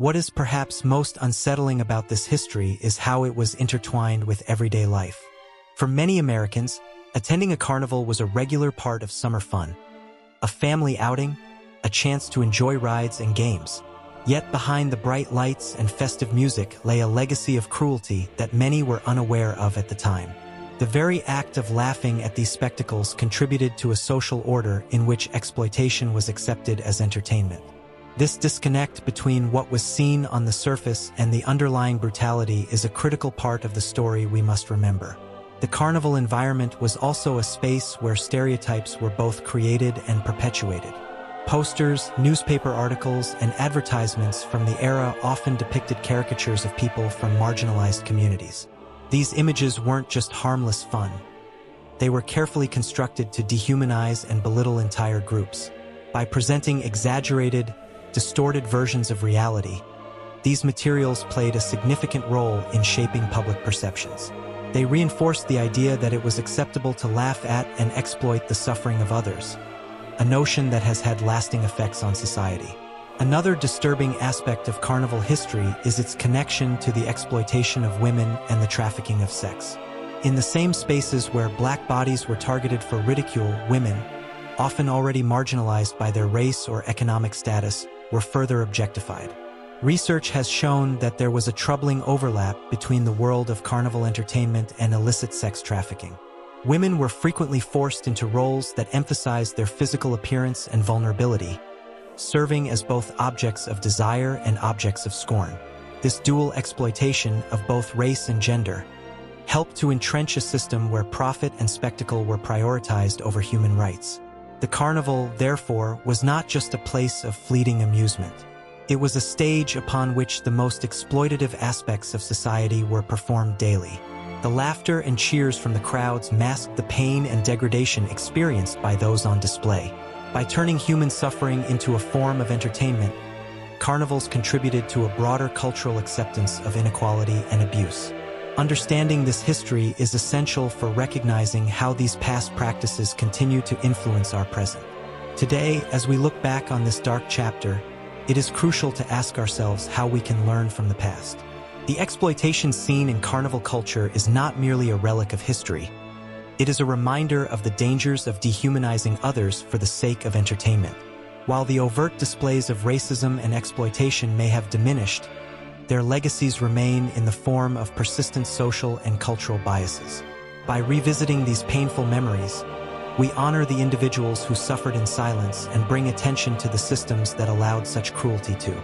What is perhaps most unsettling about this history is how it was intertwined with everyday life. For many Americans, attending a carnival was a regular part of summer fun, a family outing, a chance to enjoy rides and games. Yet behind the bright lights and festive music lay a legacy of cruelty that many were unaware of at the time. The very act of laughing at these spectacles contributed to a social order in which exploitation was accepted as entertainment. This disconnect between what was seen on the surface and the underlying brutality is a critical part of the story we must remember. The carnival environment was also a space where stereotypes were both created and perpetuated. Posters, newspaper articles, and advertisements from the era often depicted caricatures of people from marginalized communities. These images weren't just harmless fun. They were carefully constructed to dehumanize and belittle entire groups. By presenting exaggerated, distorted versions of reality, these materials played a significant role in shaping public perceptions. They reinforced the idea that it was acceptable to laugh at and exploit the suffering of others, a notion that has had lasting effects on society. Another disturbing aspect of carnival history is its connection to the exploitation of women and the trafficking of sex. In the same spaces where black bodies were targeted for ridicule, women, often already marginalized by their race or economic status, were further objectified. Research has shown that there was a troubling overlap between the world of carnival entertainment and illicit sex trafficking. Women were frequently forced into roles that emphasized their physical appearance and vulnerability, serving as both objects of desire and objects of scorn. This dual exploitation of both race and gender helped to entrench a system where profit and spectacle were prioritized over human rights. The carnival, therefore, was not just a place of fleeting amusement. It was a stage upon which the most exploitative aspects of society were performed daily. The laughter and cheers from the crowds masked the pain and degradation experienced by those on display. By turning human suffering into a form of entertainment, carnivals contributed to a broader cultural acceptance of inequality and abuse. Understanding this history is essential for recognizing how these past practices continue to influence our present. Today, as we look back on this dark chapter, it is crucial to ask ourselves how we can learn from the past. The exploitation seen in carnival culture is not merely a relic of history. It is a reminder of the dangers of dehumanizing others for the sake of entertainment. While the overt displays of racism and exploitation may have diminished, their legacies remain in the form of persistent social and cultural biases. By revisiting these painful memories, we honor the individuals who suffered in silence and bring attention to the systems that allowed such cruelty to